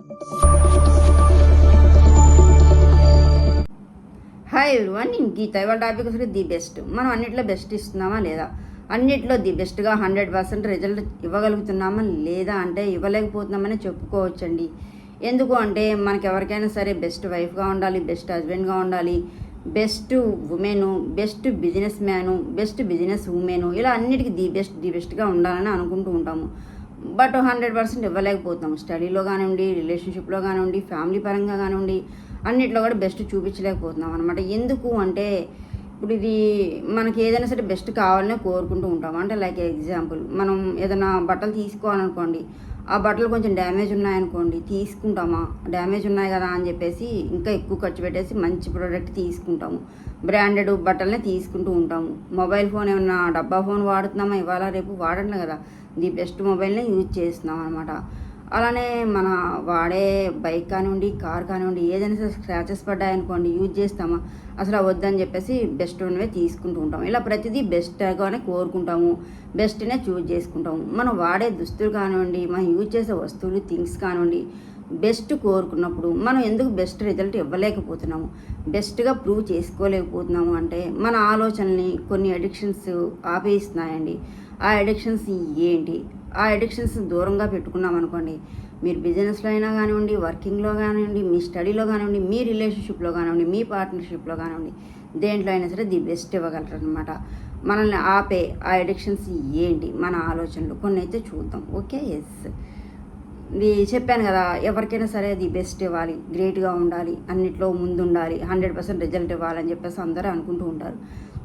Hi everyone, నేను గీత. ఇవాళ topic అసలు ది బెస్ట్. మనం అన్నింటిలో బెస్ట్ ఇస్తున్నామా లేదా, అన్నింటిలో ది బెస్ట్గా 100% రిజల్ట్ ఇవ్వగలుగుతున్నామా లేదా అంటే ఇవ్వలేకపోతున్నామని చెప్పుకోవచ్చండి. ఎందుకు అంటే మనకి ఎవరికైనా సరే బెస్ట్ వైఫ్గా ఉండాలి, బెస్ట్ హస్బెండ్గా ఉండాలి, best women, best business man, best business women, ఇలా అన్నిటికీ ది బెస్ట్గా ఉండాలని అనుకుంటూ ఉంటాము. బట్ 100% ఇవ్వలేకపోతున్నాము. స్టడీలో కానివ్వండి, రిలేషన్షిప్లో కానివ్వండి, ఫ్యామిలీ పరంగా కానివ్వండి, అన్నిట్లో కూడా బెస్ట్ చూపించలేకపోతున్నాం అనమాట. ఎందుకు అంటే ఇప్పుడు ఇది మనకి ఏదైనా సరే బెస్ట్ కావాలనే కోరుకుంటూ ఉంటాం. అంటే లైక్ ఎగ్జాంపుల్, మనం ఏదైనా బట్టలు తీసుకోవాలనుకోండి, ఆ బట్టలు కొంచెం డ్యామేజ్ ఉన్నాయనుకోండి, తీసుకుంటామా? డ్యామేజ్ ఉన్నాయి కదా అని చెప్పేసి ఇంకా ఎక్కువ ఖర్చు పెట్టేసి మంచి ప్రోడక్ట్ తీసుకుంటాము. బ్రాండెడ్ బట్టలనే తీసుకుంటూ ఉంటాము. మొబైల్ ఫోన్ ఏమన్నా డబ్బా ఫోన్ వాడుతున్నామా? ఇవాళ రేపు వాడట్లే కదా, ది బెస్ట్ మొబైల్నే యూజ్ చేస్తున్నాం అనమాట. అలానే మన వాడే బైక్ కానివ్వండి, కార్ కానివ్వండి, ఏదైనా సరే స్క్రాచెస్ పడ్డాయనుకోండి, యూజ్ చేస్తామా? అసలు వద్దని చెప్పేసి బెస్ట్ ఉన్నవే తీసుకుంటూ ఉంటాం. ఇలా ప్రతిదీ బెస్ట్గానే కోరుకుంటాము, బెస్ట్నే చూజ్ చేసుకుంటాము. మనం వాడే దుస్తులు కానివ్వండి, మనం యూజ్ చేసే వస్తువులు, థింగ్స్ కానివ్వండి, బెస్ట్ కోరుకున్నప్పుడు మనం ఎందుకు బెస్ట్ రిజల్ట్ ఇవ్వలేకపోతున్నాము, బెస్ట్గా ప్రూవ్ చేసుకోలేకపోతున్నాము అంటే మన ఆలోచనల్ని కొన్ని అడిక్షన్స్ ఆపేస్తున్నాయండి. ఆ అడిక్షన్స్ ఏంటి? ఆ అడిక్షన్స్ దూరంగా పెట్టుకున్నాం అనుకోండి, మీరు బిజినెస్లో అయినా కానివ్వండి, వర్కింగ్లో కానివ్వండి, మీ స్టడీలో కానివ్వండి, మీ రిలేషన్షిప్లో కానివ్వండి, మీ పార్ట్నర్షిప్లో కానివ్వండి, దేంట్లో అయినా సరే ది బెస్ట్ ఇవ్వగలరు అనమాట. మనల్ని ఆపే ఆ అడిక్షన్స్ ఏంటి? మన ఆలోచనలు కొన్ని అయితే చూద్దాం. ఓకే, ఎస్, ఇది చెప్పాను కదా, ఎవరికైనా సరే ది బెస్ట్ ఇవ్వాలి, గ్రేట్గా ఉండాలి, అన్నిట్లో ముందు ఉండాలి, 100% రిజల్ట్ ఇవ్వాలని చెప్పేసి అందరూ అనుకుంటూ ఉంటారు.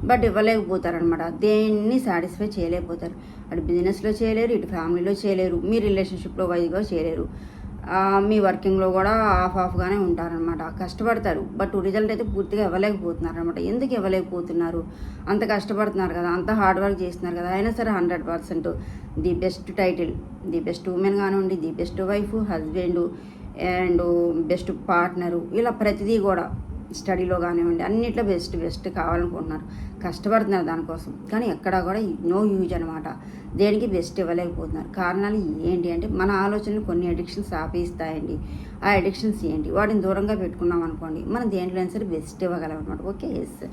బట్ ఇవ్వలేకపోతారనమాట. దేన్ని సాటిస్ఫై చేయలేకపోతారు. అటు బిజినెస్లో చేయలేరు, ఇటు ఫ్యామిలీలో చేయలేరు, మీ రిలేషన్షిప్లో వైజ్గా చేయలేరు, మీ వర్కింగ్లో కూడా ఆఫ్గానే ఉంటారనమాట. కష్టపడతారు, బట్ రిజల్ట్ అయితే పూర్తిగా ఇవ్వలేకపోతున్నారు అనమాట. ఎందుకు ఇవ్వలేకపోతున్నారు? అంత కష్టపడుతున్నారు కదా, అంత హార్డ్ వర్క్ చేస్తున్నారు కదా, అయినా సరే 100% the best title, the best woman కానివ్వండి, the best wife, husband and best partner, ఇలా ప్రతిదీ కూడా స్టడీలో కానివ్వండి అన్నిట్లో బెస్ట్ కావాలనుకుంటున్నారు, కష్టపడుతున్నారు దానికోసం. కానీ ఎక్కడా కూడా నో యూజ్ అనమాట. దేనికి బెస్ట్ ఇవ్వలేకపోతున్నారు. కారణాలు ఏంటి అంటే మన ఆలోచనలు కొన్ని అడిక్షన్స్ ఆపేస్తాయండి. ఆ అడిక్షన్స్ ఏంటి? వాటిని దూరంగా పెట్టుకున్నాం అనుకోండి, మనం దేంట్లో అయినా సరే బెస్ట్ ఇవ్వగలం అనమాట. Okay, yes.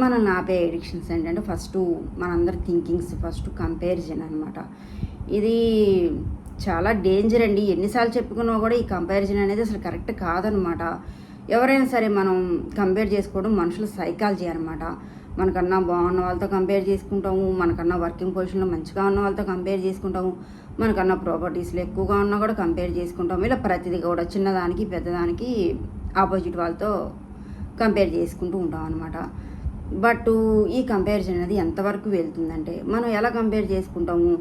మనల్ని ఆపే అడిక్షన్స్ ఏంటంటే ఫస్ట్ మనందరి థింకింగ్స్, ఫస్ట్ కంపారిజన్ అనమాట. ఇది చాలా డేంజర్ అండి. ఎన్నిసార్లు చెప్పుకున్నా కూడా ఈ కంపారిజన్ అనేది అసలు కరెక్ట్ కాదనమాట. ఎవరైనా సరే మనం కంపేర్ చేసుకోవడం మనుషుల సైకాలజీ అనమాట. మనకన్నా బాగున్న వాళ్ళతో కంపేర్ చేసుకుంటాము, మనకన్నా వర్కింగ్ పొజిషన్లో మంచిగా ఉన్న వాళ్ళతో కంపేర్ చేసుకుంటాము, మనకన్నా ప్రాపర్టీస్లో ఎక్కువగా ఉన్నా కూడా కంపేర్ చేసుకుంటాము. ఇలా ప్రతిదీ కూడా చిన్నదానికి పెద్దదానికి ఆపోజిట్ వాళ్ళతో కంపేర్ చేసుకుంటూ ఉంటాం అనమాట. బట్ ఈ కంపారిజన్ అనేది ఎంతవరకు వెళ్తుందంటే మనం ఎలా కంపేర్ చేసుకుంటాము?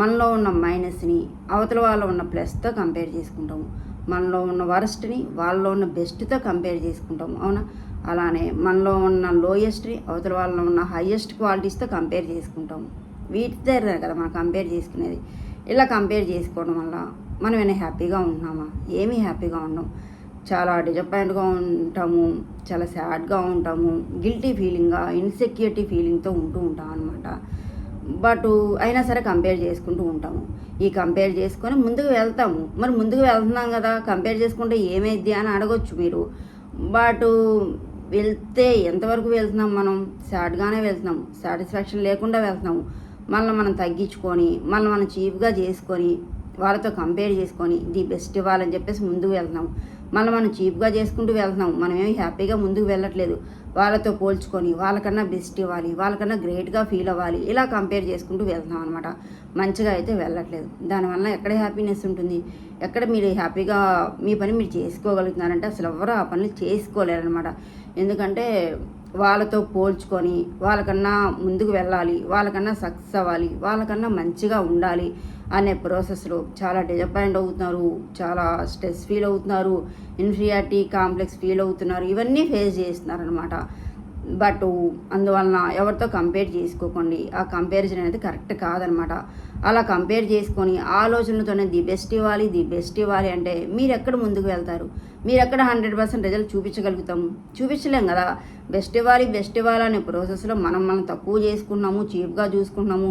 మనలో ఉన్న మైనస్ని అవతల వాళ్ళలో ఉన్న ప్లస్తో కంపేర్ చేసుకుంటాము, మనలో ఉన్న వరస్ట్ని వాళ్ళలో ఉన్న బెస్ట్తో కంపేర్ చేసుకుంటాము, అవునా? అలానే మనలో ఉన్న లోయెస్ట్ని అవతల వాళ్ళలో ఉన్న హయ్యెస్ట్ క్వాలిటీస్తో కంపేర్ చేసుకుంటాము. వీటితో కదా మనం కంపేర్ చేసుకునేది. ఇలా కంపేర్ చేసుకోవడం వల్ల మనం ఏమైనా హ్యాపీగా ఉంటున్నామా? ఏమీ హ్యాపీగా ఉన్నాం. చాలా డిసప్పాయింట్గా ఉంటాము, చాలా సాడ్గా ఉంటాము, గిల్టీ ఫీలింగ్గా, ఇన్సెక్యూరిటీ ఫీలింగ్తో ఉంటూ ఉంటాం అనమాట. బట్ అయినా సరే కంపేర్ చేసుకుంటూ ఉంటాము. ఈ కంపేర్ చేసుకొని ముందుకు వెళ్తాము. మరి ముందుకు వెళ్తున్నాం కదా, కంపేర్ చేసుకుంటే ఏమైద్ది అని అడగొచ్చు మీరు. బట్ వెళ్తే ఎంతవరకు వెళ్తున్నాం? మనం సాడ్గానే వెళ్తున్నాము, సాటిస్ఫాక్షన్ లేకుండా వెళ్తున్నాము. మనల్ని మనం తగ్గించుకొని, మనల్ని మనం చీప్గా చేసుకొని, వాళ్ళతో కంపేర్ చేసుకొని ది బెస్ట్ ఇవ్వాలని చెప్పేసి ముందుకు వెళ్తున్నాము. మనం చీప్గా చేసుకుంటూ వెళ్తున్నాము. మనమేమి హ్యాపీగా ముందుకు వెళ్ళట్లేదు. వాళ్ళతో పోల్చుకొని వాళ్ళకన్నా బెస్ట్ ఇవ్వాలి, వాళ్ళకన్నా గ్రేట్గా ఫీల్ అవ్వాలి, ఇలా కంపేర్ చేసుకుంటూ వెళ్తున్నాం అనమాట. మంచిగా అయితే వెళ్ళట్లేదు. దానివల్ల ఎక్కడ హ్యాపీనెస్ ఉంటుంది? ఎక్కడ మీరు హ్యాపీగా మీ పని మీరు చేసుకోగలుగుతున్నారంటే అసలు ఎవరు ఆ పనులు చేసుకోలేరనమాట. ఎందుకంటే వాళ్ళతో పోల్చుకొని వాళ్ళకన్నా ముందుకు వెళ్ళాలి, వాళ్ళకన్నా సక్సెస్ అవ్వాలి, వాళ్ళకన్నా మంచిగా ఉండాలి అనే ప్రాసెస్లో చాలా డిసప్పాయింట్ అవుతున్నారు, చాలా స్ట్రెస్ ఫీల్ అవుతున్నారు, ఇన్ఫీరియారిటీ కాంప్లెక్స్ ఫీల్ అవుతున్నారు, ఇవన్నీ ఫేస్ చేస్తున్నారు అనమాట. బట్ అందువలన ఎవరితో కంపేర్ చేసుకోకండి. ఆ కంపారిజన్ అనేది కరెక్ట్ కాదనమాట. అలా కంపేర్ చేసుకొని ఆలోచనలతోనే ది బెస్ట్ ఇవ్వాలి అంటే మీరు ఎక్కడ ముందుకు వెళ్తారు? మీరు ఎక్కడ 100% రిజల్ట్ చూపించగలుగుతాము? చూపించలేం కదా. బెస్ట్ ఇవ్వాలి అనే ప్రాసెస్లో మనం తక్కువ చేసుకున్నాము, చీప్గా చూసుకున్నాము,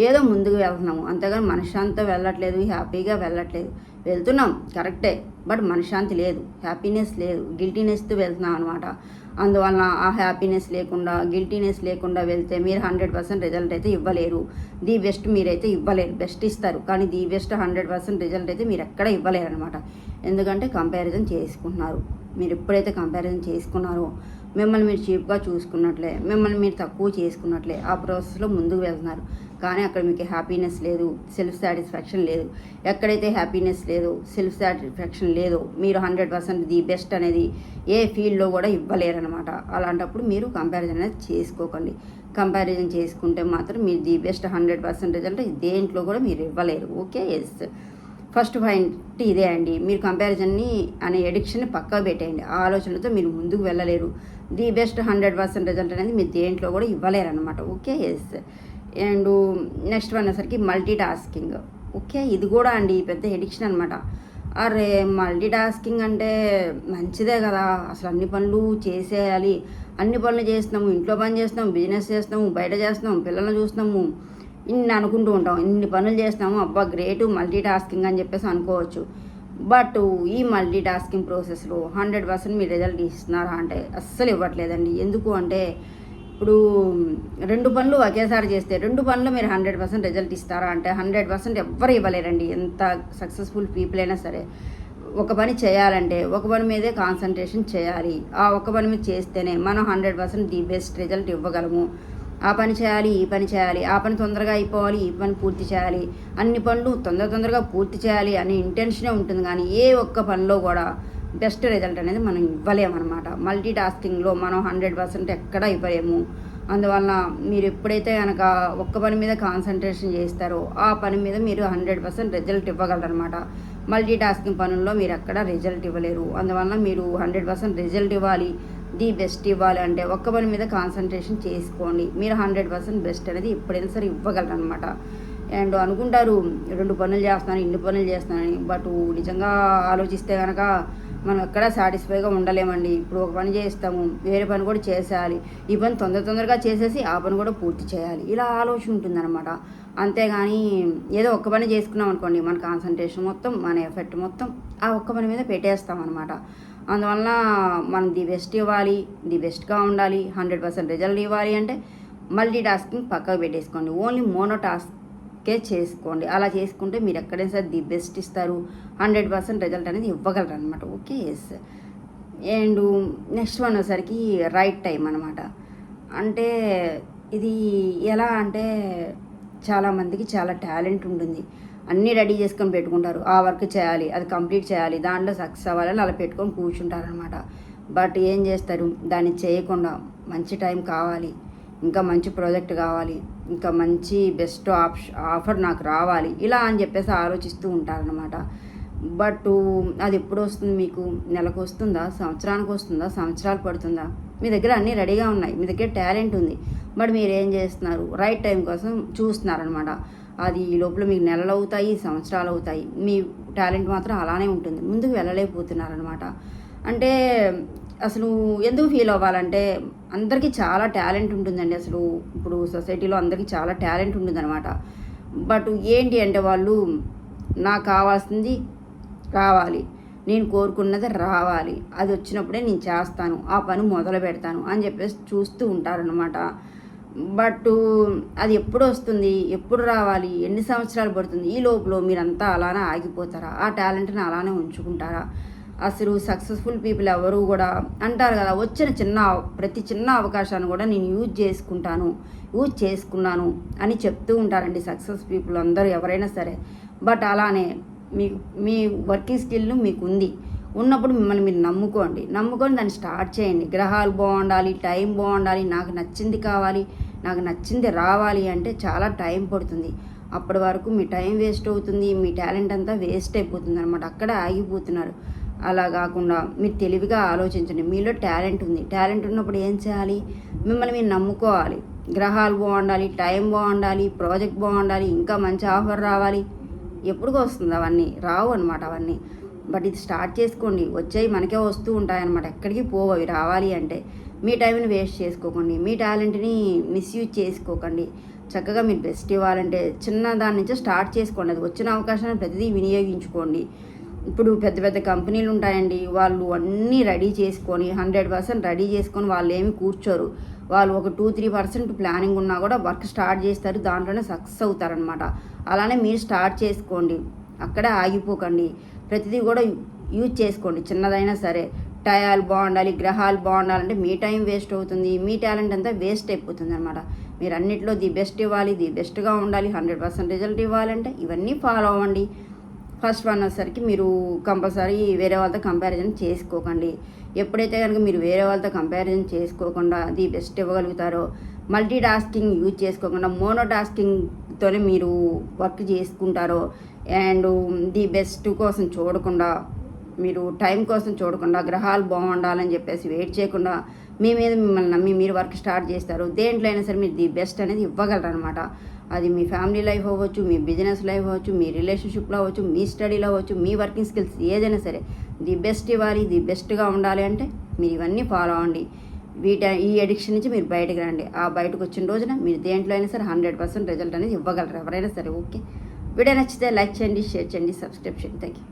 ఏదో ముందుకు వెళ్తున్నాము. అంతేగాని మనశ్శాంతితో వెళ్ళట్లేదు, హ్యాపీగా వెళ్ళట్లేదు. వెళ్తున్నాం కరెక్టే, బట్ మనశ్శాంతి లేదు, హ్యాపీనెస్ లేదు, గిల్టీనెస్తో వెళ్తున్నాం అనమాట. అందువలన ఆ హ్యాపీనెస్ లేకుండా, గిల్టీనెస్ లేకుండా వెళ్తే మీరు 100% రిజల్ట్ అయితే ఇవ్వలేరు. ది బెస్ట్ మీరైతే ఇవ్వలేరు. బెస్ట్ ఇస్తారు కానీ ది బెస్ట్ 100% రిజల్ట్ అయితే మీరు ఎక్కడ ఇవ్వలేరు అనమాట. ఎందుకంటే కంపారిజన్ చేసుకుంటున్నారు. మీరు ఎప్పుడైతే కంపారిజన్ చేసుకున్నారో మిమ్మల్ని మీరు చీప్గా చూసుకున్నట్లే, మిమ్మల్ని మీరు తక్కువ చేసుకున్నట్లే ఆ ప్రాసెస్లో ముందుకు వెళ్తున్నారు. కానీ అక్కడ మీకు హ్యాపీనెస్ లేదు, సెల్ఫ్ సాటిస్ఫాక్షన్ లేదు. ఎక్కడైతే హ్యాపీనెస్ లేదు, సెల్ఫ్ సాటిస్ఫాక్షన్ లేదో మీరు 100% ది బెస్ట్ అనేది ఏ ఫీల్డ్లో కూడా ఇవ్వలేరనమాట. అలాంటప్పుడు మీరు కంపారిజన్ అనేది చేసుకోకండి. కంపారిజన్ చేసుకుంటే మాత్రం మీరు ది బెస్ట్ 100% రిజల్ట్ దేంట్లో కూడా మీరు ఇవ్వలేరు. Okay, yes. ఫస్ట్ పాయింట్ ఇదే అండి. మీరు కంపారిజన్ని అనే ఎడిక్షన్ని పక్కకు పెట్టేయండి. ఆ ఆలోచనలతో మీరు ముందుకు వెళ్ళలేరు. ది బెస్ట్ 100% రిజల్ట్ అనేది మీరు దేంట్లో కూడా ఇవ్వలేరు అనమాట. Okay, yes. And next one వచ్చేసరికి మల్టీ టాస్కింగ్. ఓకే, ఇది కూడా అండి పెద్ద ఎడిక్షన్ అనమాట. అరే మల్టీ టాస్కింగ్ అంటే మంచిదే కదా, అసలు అన్ని పనులు చేసేయాలి, అన్ని పనులు చేస్తున్నాము, ఇంట్లో పని చేస్తున్నాము, బిజినెస్ చేస్తున్నాము, బయట చేస్తున్నాము, పిల్లల్ని చూస్తున్నాము, ఇన్ని అనుకుంటూ ఉంటాం, ఇన్ని పనులు చేస్తున్నాము, అబ్బా గ్రేటు మల్టీ టాస్కింగ్ అని చెప్పేసి అనుకోవచ్చు. బట్ ఈ మల్టీ టాస్కింగ్ ప్రాసెస్లో 100% మీరు రిజల్ట్ ఇస్తున్నారా అంటే అస్సలు ఇవ్వట్లేదండి. ఎందుకు అంటే ఇప్పుడు 2 పనులు ఒకేసారి చేస్తే 2 పనులు మీరు 100% రిజల్ట్ ఇస్తారా అంటే 100% ఎవ్వరు ఇవ్వలేరండి. ఎంత సక్సెస్ఫుల్ పీపుల్ అయినా సరే ఒక పని చేయాలంటే ఒక పని మీదే కాన్సన్ట్రేషన్ చేయాలి. ఆ ఒక పని మీద చేస్తేనే మనం 100% ది బెస్ట్ రిజల్ట్ ఇవ్వగలము. ఆ పని చేయాలి, ఈ పని చేయాలి, ఆ పని తొందరగా అయిపోవాలి, ఈ పని పూర్తి చేయాలి, అన్ని పనులు తొందరగా పూర్తి చేయాలి అనే ఇంటెన్షనే ఉంటుంది. కానీ ఏ ఒక్క పనిలో కూడా బెస్ట్ రిజల్ట్ అనేది మనం ఇవ్వలేమన్నమాట. మల్టీ టాస్కింగ్లో మనం 100% ఎక్కడా ఇవ్వలేము. అందువలన మీరు ఎప్పుడైతే కనుక ఒక్క పని మీద కాన్సన్ట్రేషన్ చేస్తారో ఆ పని మీద మీరు 100% రిజల్ట్ ఇవ్వగలరనమాట. మల్టీ టాస్కింగ్ పనుల్లో మీరు ఎక్కడ రిజల్ట్ ఇవ్వలేరు. అందువలన మీరు 100% రిజల్ట్ ఇవ్వాలి, ది బెస్ట్ ఇవ్వాలి అంటే ఒక్క పని మీద కాన్సన్ట్రేషన్ చేసుకోండి. మీరు 100% బెస్ట్ అనేది ఎప్పుడైనా సరే ఇవ్వగలరు అనమాట. అండ్ అనుకుంటారు 2 పనులు చేస్తున్నాను, ఇన్ని పనులు చేస్తున్నానని. బట్ నిజంగా ఆలోచిస్తే కనుక మనం ఎక్కడా సాటిస్ఫైగా ఉండలేమండి. ఇప్పుడు ఒక పని చేస్తాము, వేరే పని కూడా చేసేయాలి, ఈ పని తొందరగా చేసేసి ఆ పని కూడా పూర్తి చేయాలి, ఇలా ఆలోచన ఉంటుందన్నమాట. అంతేగాని ఏదో ఒక్క పని చేసుకున్నాం అనుకోండి, మన కాన్సన్ట్రేషన్ మొత్తం, మన ఎఫర్ట్ మొత్తం ఆ ఒక్క పని మీద పెట్టేస్తాం అనమాట. అందువలన మనం ది బెస్ట్ ఇవ్వాలి, ది బెస్ట్గా ఉండాలి, 100% రిజల్ట్ ఇవ్వాలి అంటే మల్టీ టాస్కింగ్ పక్కకు పెట్టేసుకోండి. ఓన్లీ మోనో టాస్కే చేసుకోండి. అలా చేసుకుంటే మీరు ఎక్కడైనా సరే ది బెస్ట్ ఇస్తారు, 100% రిజల్ట్ అనేది ఇవ్వగలరు అనమాట. Okay, yes. And next one వచ్చేసరికి రైట్ టైం అనమాట. అంటే ఇది ఎలా అంటే చాలామందికి చాలా టాలెంట్ ఉంటుంది, అన్నీ రెడీ చేసుకొని పెట్టుకుంటారు, ఆ వర్క్ చేయాలి, అది కంప్లీట్ చేయాలి, దాంట్లో సక్సెస్ అవ్వాలని అలా పెట్టుకొని కూర్చుంటారనమాట. బట్ ఏం చేస్తారు, దాన్ని చేయకుండా మంచి టైం కావాలి, ఇంకా మంచి ప్రాజెక్ట్ కావాలి, ఇంకా మంచి బెస్ట్ ఆఫర్ నాకు రావాలి, ఇలా అని చెప్పేసి ఆలోచిస్తూ ఉంటారనమాట. బట్ అది ఎప్పుడు వస్తుంది మీకు? నెలకు వస్తుందా, సంవత్సరానికి వస్తుందా, సంవత్సరాలు పడుతుందా? మీ దగ్గర అన్నీ రెడీగా ఉన్నాయి, మీ దగ్గర టాలెంట్ ఉంది, బట్ మీరు ఏం చేస్తున్నారు, రైట్ టైం కోసం చూస్తున్నారనమాట. అది ఈ లోపల మీకు నెలలు అవుతాయి, సంవత్సరాలు అవుతాయి, మీ టాలెంట్ మాత్రం అలానే ఉంటుంది, ముందుకు వెళ్ళలేకపోతున్నారనమాట. అంటే అసలు ఎందుకు ఫీల్ అవ్వాలంటే అందరికీ చాలా టాలెంట్ ఉంటుందండి. అసలు ఇప్పుడు సొసైటీలో అందరికీ చాలా టాలెంట్ ఉంటుందన్నమాట. బట్ ఏంటి అంటే వాళ్ళు నాకు కావాల్సింది రావాలి, నేను కోరుకున్నది రావాలి, అది వచ్చినప్పుడే నేను చేస్తాను, ఆ పని మొదలు పెడతాను అని చెప్పేసి చూస్తూ ఉంటారనమాట. బట్ అది ఎప్పుడు వస్తుంది, ఎప్పుడు రావాలి, ఎన్ని సంవత్సరాలు పడుతుంది, ఈ లోపల మీరంతా అలానే ఆగిపోతారా? ఆ టాలెంట్ని అలానే ఉంచుకుంటారా? అసలు సక్సెస్ఫుల్ పీపుల్ ఎవరు కూడా అంటారు కదా, వచ్చిన ప్రతి చిన్న అవకాశాన్ని కూడా నేను యూజ్ చేసుకున్నాను అని చెప్తూ ఉంటారండి సక్సెస్ పీపుల్ అందరూ ఎవరైనా సరే. బట్ అలానే మీ వర్కింగ్ స్కిల్ మీకు ఉన్నప్పుడు మిమ్మల్ని మీరు నమ్ముకొని దాన్ని స్టార్ట్ చేయండి. గ్రహాలు బాగుండాలి, టైం బాగుండాలి, నాకు నచ్చింది కావాలి, నాకు నచ్చింది రావాలి అంటే చాలా టైం పడుతుంది. అప్పటి వరకు మీ టైం వేస్ట్ అవుతుంది, మీ టాలెంట్ అంతా వేస్ట్ అయిపోతుంది అనమాట, అక్కడే ఆగిపోతున్నారు. అలా కాకుండా మీరు తెలివిగా ఆలోచించండి. మీలో టాలెంట్ ఉంది, టాలెంట్ ఉన్నప్పుడు ఏం చేయాలి, మిమ్మల్ని మీరు నమ్ముకోవాలి. గ్రహాలు బాగుండాలి, టైం బాగుండాలి, ప్రాజెక్ట్ బాగుండాలి, ఇంకా మంచి ఆఫర్ రావాలి. ఎప్పుడుకో వస్తుంది అవన్నీ రావు అనమాట అవన్నీ. బట్ ఇది స్టార్ట్ చేసుకోండి, వచ్చేవి మనకే వస్తూ ఉంటాయన్నమాట, ఎక్కడికి పోవు అవి రావాలి అంటే. మీ టైంని వేస్ట్ చేసుకోకండి, మీ టాలెంట్ని మిస్యూజ్ చేసుకోకండి. చక్కగా మీరు బెస్ట్ ఇవ్వాలంటే చిన్న దాని నుంచి స్టార్ట్ చేసుకోండి. అది వచ్చిన అవకాశాన్ని ప్రతిదీ వినియోగించుకోండి. ఇప్పుడు పెద్ద పెద్ద కంపెనీలు ఉంటాయండి, వాళ్ళు అన్నీ రెడీ చేసుకొని 100% రెడీ చేసుకొని వాళ్ళు ఏమి కూర్చోరు. వాళ్ళు ఒక 2-3% ప్లానింగ్ ఉన్నా కూడా వర్క్ స్టార్ట్ చేస్తారు, దాంట్లోనే సక్సెస్ అవుతారనమాట. అలానే మీరు స్టార్ట్ చేసుకోండి, అక్కడే ఆగిపోకండి. ప్రతిదీ కూడా యూజ్ చేసుకోండి, చిన్నదైనా సరే. టయాలు బాగుండాలి, గ్రహాలు బాగుండాలంటే మీ టైం వేస్ట్ అవుతుంది, మీ టాలెంట్ అంతా వేస్ట్ అయిపోతుంది అనమాట. మీరు అన్నిట్లో ది బెస్ట్ ఇవ్వాలి, ది బెస్ట్గా ఉండాలి, 100% రిజల్ట్ ఇవ్వాలంటే ఇవన్నీ ఫాలో అవ్వండి. ఫస్ట్ వన్ వచ్చేసరికి మీరు కంపల్సరీ వేరే వాళ్ళతో కంపారిజన్ చేసుకోకండి. ఎప్పుడైతే కనుక మీరు వేరే వాళ్ళతో కంపారిజన్ చేసుకోకుండా ది బెస్ట్ ఇవ్వగలుగుతారో, మల్టీ టాస్కింగ్ యూజ్ చేసుకోకుండా మోనో టాస్కింగ్తోనే మీరు వర్క్ చేసుకుంటారో, అండ్ ది బెస్ట్ కోసం చూడకుండా, మీరు టైం కోసం చూడకుండా, గ్రహాలు బాగుండాలని చెప్పేసి వెయిట్ చేయకుండా మీ మీద మిమ్మల్ని నమ్మి మీరు వర్క్ స్టార్ట్ చేస్తారు, దేంట్లో అయినా సరే మీరు ది బెస్ట్ అనేది ఇవ్వగలరు అనమాట. అది మీ ఫ్యామిలీ లైఫ్ అవ్వచ్చు, మీ బిజినెస్ లైఫ్ అవ్వచ్చు, మీ రిలేషన్షిప్లో అవ్వచ్చు, మీ స్టడీలో అవ్వచ్చు, మీ వర్కింగ్ స్కిల్స్ ఏదైనా సరే ది బెస్ట్ ఇవ్వాలి, ది బెస్ట్గా ఉండాలి అంటే మీరు ఇవన్నీ ఫాలో అవ్వండి. ఈ ఎడిక్షన్ నుంచి మీరు బయటకు రండి. ఆ బయటకు వచ్చిన రోజున మీరు దేంట్లో అయినా సరే 100% రిజల్ట్ అనేది ఇవ్వగలరు ఎవరైనా సరే. ఓకే, వీడియో నచ్చితే లైక్ చేయండి, షేర్ చేయండి, సబ్స్క్రైబ్ చేయండి. Thank you.